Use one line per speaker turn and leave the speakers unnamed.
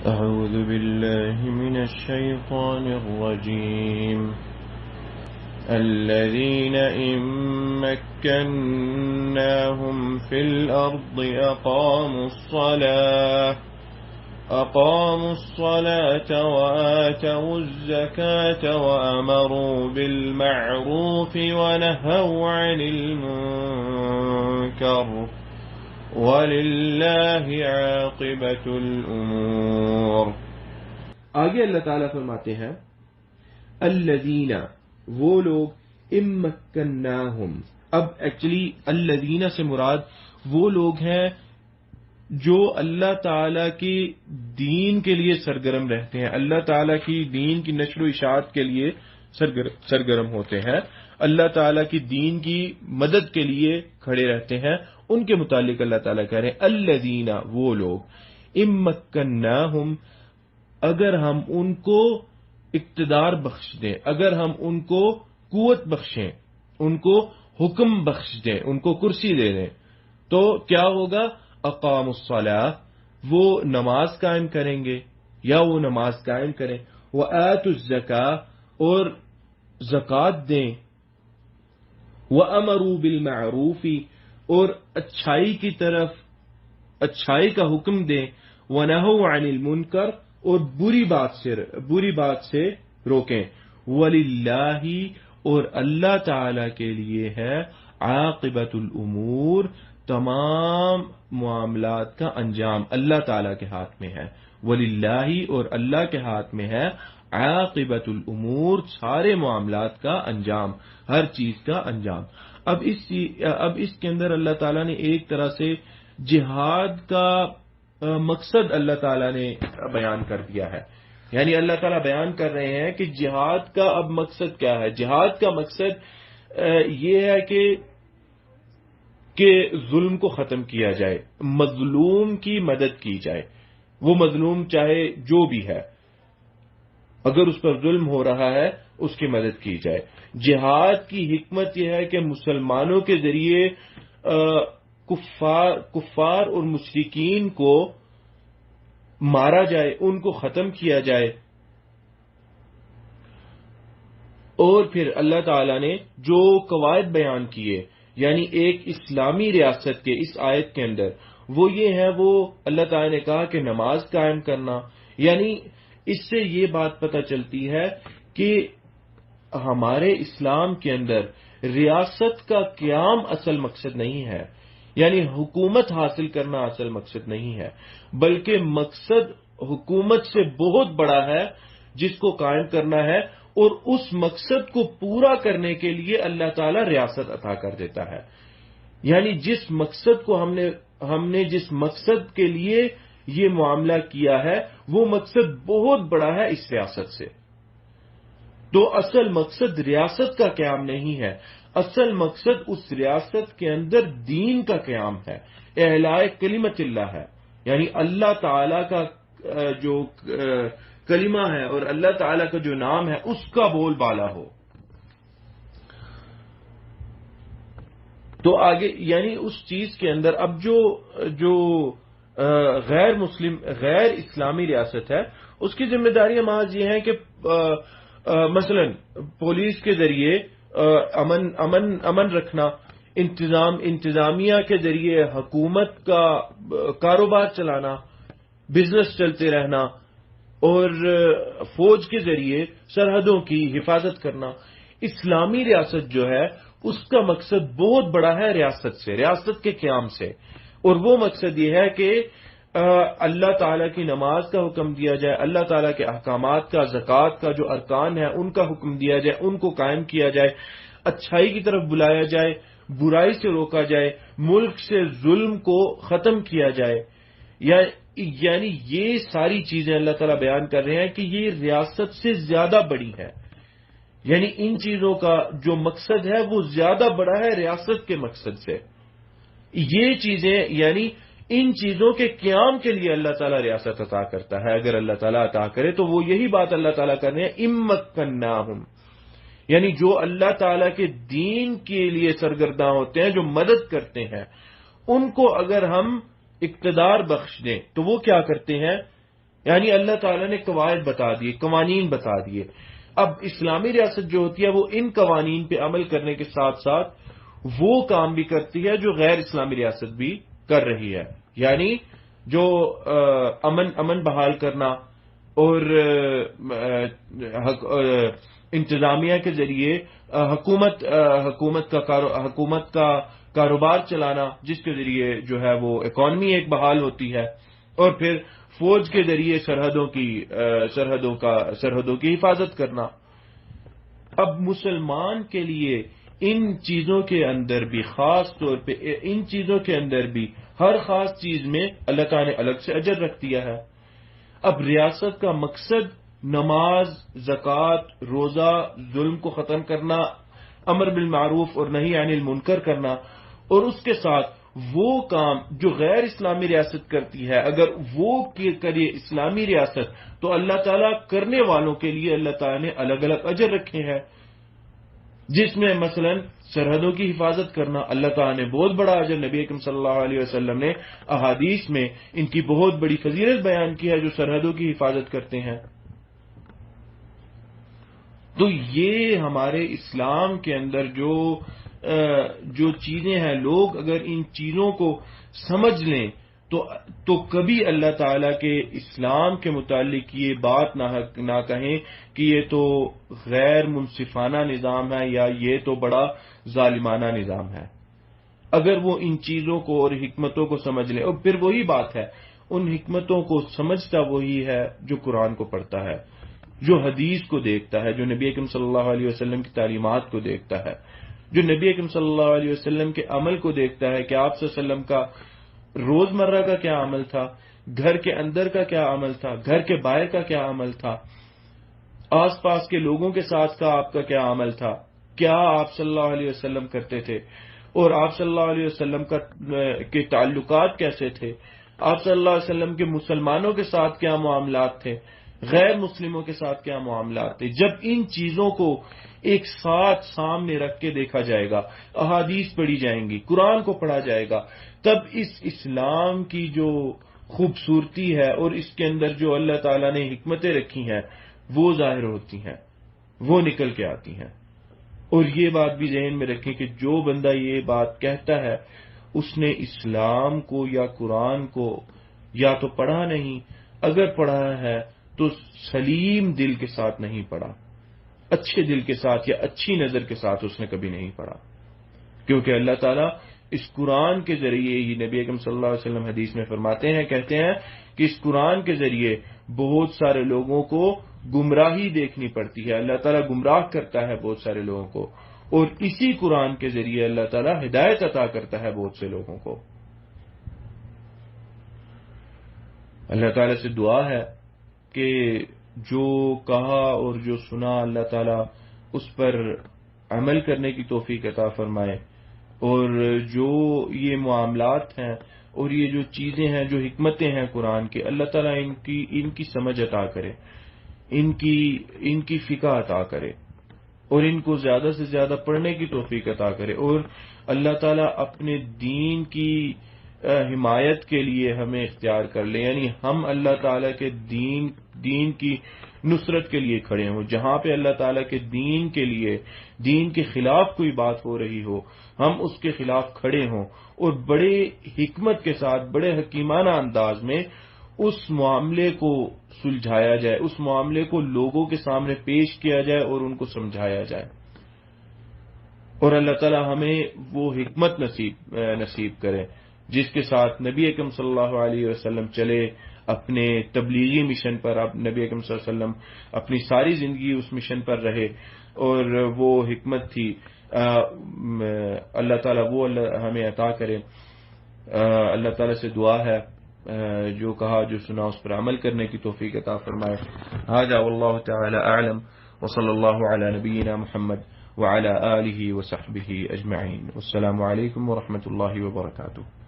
أعوذ بالله من الشيطان الرجيم الذين إن مكناهم في الأرض أقاموا الصلاة وآتوا الزكاة وأمروا بالمعروف ونهوا عن المنكر وَلِلَّهِ عَاقِبَةُ الْأُمُورِ۔
آگے اللہ تعالیٰ فرماتے ہیں الذین، وہ لوگ امکناہم، اب ایکچولی الذین سے مراد وہ لوگ ہیں جو اللہ تعالیٰ کی دین کے لیے سرگرم رہتے ہیں، اللہ تعالیٰ کی دین کی نشر و اشاعت کے لیے سرگرم ہوتے ہیں، اللہ تعالیٰ کی دین کی مدد کے لیے کھڑے رہتے ہیں، ان کے متعلق اللہ تعالیٰ کہہ رہے ہیں الذین، وہ لوگ امکناہم، اگر ہم ان کو اقتدار بخش دیں، اگر ہم ان کو قوت بخشیں، ان کو حکم بخش دیں، ان کو کرسی دے دیں، تو کیا ہوگا؟ اقام الصلاۃ، وہ نماز قائم کریں گے یا وہ نماز قائم کریں، وآتوا الزکاۃ، اور زکوٰۃ دیں، وامروا بالمعروف، اور اچھائی کی طرف اچھائی کا حکم دیں، ونہوا عن المنکر، اور بری بات سے روکیں، وللہ، اور اللہ تعالی کے لیے ہے عاقبۃ الامور، تمام معاملات کا انجام اللہ تعالی کے ہاتھ میں ہے، وللہ، اور اللہ کے ہاتھ میں ہے عاقبۃ الامور، سارے معاملات کا انجام، ہر چیز کا انجام۔ اب اس کے اندر اللہ تعالیٰ نے ایک طرح سے جہاد کا مقصد اللہ تعالیٰ نے بیان کر دیا ہے، یعنی اللہ تعالیٰ بیان کر رہے ہیں کہ جہاد کا اب مقصد کیا ہے۔ جہاد کا مقصد یہ ہے کہ ظلم کو ختم کیا جائے، مظلوم کی مدد کی جائے، وہ مظلوم چاہے جو بھی ہے، اگر اس پر ظلم ہو رہا ہے اس کی مدد کی جائے۔ جہاد کی حکمت یہ ہے کہ مسلمانوں کے ذریعے کفار اور مشرکین کو مارا جائے، ان کو ختم کیا جائے۔ اور پھر اللہ تعالی نے جو قواعد بیان کیے، یعنی ایک اسلامی ریاست کے اس آیت کے اندر، وہ یہ ہے، وہ اللہ تعالی نے کہا کہ نماز قائم کرنا، یعنی اس سے یہ بات پتہ چلتی ہے کہ ہمارے اسلام کے اندر ریاست کا قیام اصل مقصد نہیں ہے، یعنی حکومت حاصل کرنا اصل مقصد نہیں ہے، بلکہ مقصد حکومت سے بہت بڑا ہے جس کو قائم کرنا ہے، اور اس مقصد کو پورا کرنے کے لیے اللہ تعالیٰ ریاست عطا کر دیتا ہے۔ یعنی جس مقصد کو ہم نے جس مقصد کے لیے یہ معاملہ کیا ہے، وہ مقصد بہت بڑا ہے اس ریاست سے۔ تو اصل مقصد ریاست کا قیام نہیں ہے، اصل مقصد اس ریاست کے اندر دین کا قیام ہے، اعلاء کلمت اللہ ہے، یعنی اللہ تعالی کا جو کلمہ ہے اور اللہ تعالی کا جو نام ہے اس کا بول بالا ہو۔ تو آگے یعنی اس چیز کے اندر اب جو غیر مسلم غیر اسلامی ریاست ہے، اس کی ذمہ داریاں محض یہ ہیں کہ مثلا پولیس کے ذریعے امن رکھنا، انتظامیہ کے ذریعے حکومت کا کاروبار چلانا، بزنس چلتے رہنا، اور فوج کے ذریعے سرحدوں کی حفاظت کرنا۔ اسلامی ریاست جو ہے اس کا مقصد بہت بڑا ہے ریاست کے قیام سے، اور وہ مقصد یہ ہے کہ اللہ تعالیٰ کی نماز کا حکم دیا جائے، اللہ تعالیٰ کے احکامات کا، زکوٰۃ کا جو ارکان ہے ان کا حکم دیا جائے، ان کو قائم کیا جائے، اچھائی کی طرف بلایا جائے، برائی سے روکا جائے، ملک سے ظلم کو ختم کیا جائے۔ یعنی یہ ساری چیزیں اللہ تعالیٰ بیان کر رہے ہیں کہ یہ ریاست سے زیادہ بڑی ہے، یعنی ان چیزوں کا جو مقصد ہے وہ زیادہ بڑا ہے ریاست کے مقصد سے۔ یہ چیزیں یعنی ان چیزوں کے قیام کے لیے اللہ تعالیٰ ریاست عطا کرتا ہے، اگر اللہ تعالیٰ عطا کرے تو وہ یہی بات اللہ تعالیٰ کر رہے ہیں امکناہم، یعنی جو اللہ تعالیٰ کے دین کے لیے سرگرداں ہوتے ہیں، جو مدد کرتے ہیں، ان کو اگر ہم اقتدار بخش دیں تو وہ کیا کرتے ہیں؟ یعنی اللہ تعالیٰ نے قواعد بتا دیے، قوانین بتا دیے. اب اسلامی ریاست جو ہوتی ہے وہ ان قوانین پہ عمل کرنے کے ساتھ ساتھ وہ کام بھی کرتی ہے جو غیر اسلامی ریاست بھی کر رہی ہے. یعنی جو امن بحال کرنا اور انتظامیہ کے ذریعے حکومت کا کاروبار چلانا، جس کے ذریعے جو ہے وہ اکانومی ایک بحال ہوتی ہے، اور پھر فوج کے ذریعے سرحدوں کی حفاظت کرنا. اب مسلمان کے لیے ان چیزوں کے اندر بھی، خاص طور پہ ان چیزوں کے اندر بھی ہر خاص چیز میں اللہ تعالیٰ نے الگ سے اجر رکھ دیا ہے. اب ریاست کا مقصد نماز، زکوٰۃ، روزہ، ظلم کو ختم کرنا، امر بالمعروف اور نہی عن المنکر کرنا، اور اس کے ساتھ وہ کام جو غیر اسلامی ریاست کرتی ہے اگر وہ کرے اسلامی ریاست تو اللہ تعالیٰ کرنے والوں کے لیے اللہ تعالیٰ نے الگ الگ اجر رکھے ہیں، جس میں مثلا سرحدوں کی حفاظت کرنا اللہ تعالیٰ نے بہت بڑا اجر، نبی اکرم صلی اللہ علیہ وسلم نے احادیث میں ان کی بہت بڑی فضیلت بیان کی ہے جو سرحدوں کی حفاظت کرتے ہیں. تو یہ ہمارے اسلام کے اندر جو چیزیں ہیں، لوگ اگر ان چیزوں کو سمجھ لیں تو کبھی اللہ تعالیٰ کے اسلام کے متعلق یہ بات نہ کہیں کہ یہ تو غیر منصفانہ نظام ہے یا یہ تو بڑا ظالمانہ نظام ہے. اگر وہ ان چیزوں کو اور حکمتوں کو سمجھ لیں، اور پھر وہی بات ہے، ان حکمتوں کو سمجھتا وہی ہے جو قرآن کو پڑھتا ہے، جو حدیث کو دیکھتا ہے، جو نبی اکرم صلی اللہ علیہ وسلم کی تعلیمات کو دیکھتا ہے، جو نبی اکرم صلی اللہ علیہ وسلم کے عمل کو دیکھتا ہے کہ آپ صلی اللہ علیہ وسلم کا روزمرہ کا کیا عمل تھا، گھر کے اندر کا کیا عمل تھا، گھر کے باہر کا کیا عمل تھا، آس پاس کے لوگوں کے ساتھ کا آپ کا کیا عمل تھا، کیا آپ صلی اللہ علیہ وسلم کرتے تھے، اور آپ صلی اللہ علیہ وسلم کے تعلقات کیسے تھے، آپ صلی اللہ علیہ وسلم کے مسلمانوں کے ساتھ کیا معاملات تھے، غیر مسلموں کے ساتھ کیا معاملات تھے. جب ان چیزوں کو ایک ساتھ سامنے رکھ کے دیکھا جائے گا، احادیث پڑھی جائیں گی، قرآن کو پڑھا جائے گا، تب اس اسلام کی جو خوبصورتی ہے اور اس کے اندر جو اللہ تعالیٰ نے حکمتیں رکھی ہیں وہ ظاہر ہوتی ہیں، وہ نکل کے آتی ہیں. اور یہ بات بھی ذہن میں رکھیں کہ جو بندہ یہ بات کہتا ہے اس نے اسلام کو یا قرآن کو یا تو پڑھا نہیں، اگر پڑھا ہے تو سلیم دل کے ساتھ نہیں پڑھا، اچھے دل کے ساتھ یا اچھی نظر کے ساتھ اس نے کبھی نہیں پڑھا. کیونکہ اللہ تعالیٰ اس قرآن کے ذریعے ہی، نبی اکرم صلی اللہ علیہ وسلم حدیث میں فرماتے ہیں، کہتے ہیں کہ اس قرآن کے ذریعے بہت سارے لوگوں کو گمراہی دیکھنی پڑتی ہے، اللہ تعالیٰ گمراہ کرتا ہے بہت سارے لوگوں کو، اور اسی قرآن کے ذریعے اللہ تعالیٰ ہدایت عطا کرتا ہے بہت سے لوگوں کو. اللہ تعالیٰ سے دعا ہے کہ جو کہا اور جو سنا اللہ تعالیٰ اس پر عمل کرنے کی توفیق عطا فرمائے، اور جو یہ معاملات ہیں اور یہ جو چیزیں ہیں، جو حکمتیں ہیں قرآن کی، اللہ تعالیٰ ان کی سمجھ عطا کرے، ان کی فقہ عطا کرے، اور ان کو زیادہ سے زیادہ پڑھنے کی توفیق عطا کرے، اور اللہ تعالیٰ اپنے دین کی حمایت کے لیے ہمیں اختیار کر لے. یعنی ہم اللہ تعالیٰ کے دین کی نصرت کے لیے کھڑے ہوں. جہاں پہ اللہ تعالیٰ کے دین کے لیے، دین کے خلاف کوئی بات ہو رہی ہو، ہم اس کے خلاف کھڑے ہوں اور بڑے حکمت کے ساتھ، بڑے حکیمانہ انداز میں اس معاملے کو سلجھایا جائے، اس معاملے کو لوگوں کے سامنے پیش کیا جائے اور ان کو سمجھایا جائے. اور اللہ تعالیٰ ہمیں وہ حکمت نصیب کرے جس کے ساتھ نبی اکرم صلی اللہ علیہ وسلم چلے اپنے تبلیغی مشن پر. اب نبی اکرم صلی اللہ علیہ وسلم اپنی ساری زندگی اس مشن پر رہے، اور وہ حکمت تھی. اللہ تعالیٰ وہ ہمیں عطا کرے. اللہ تعالیٰ سے دعا ہے جو کہا جو سنا اس پر عمل کرنے کی توفیق عطا فرمائے. ھذا واللہ تعالی اعلم وصلی اللہ علی نبینا محمد وعلی آلہ وصحبہ اجمعین. والسلام علیکم ورحمۃ اللہ وبرکاتہ.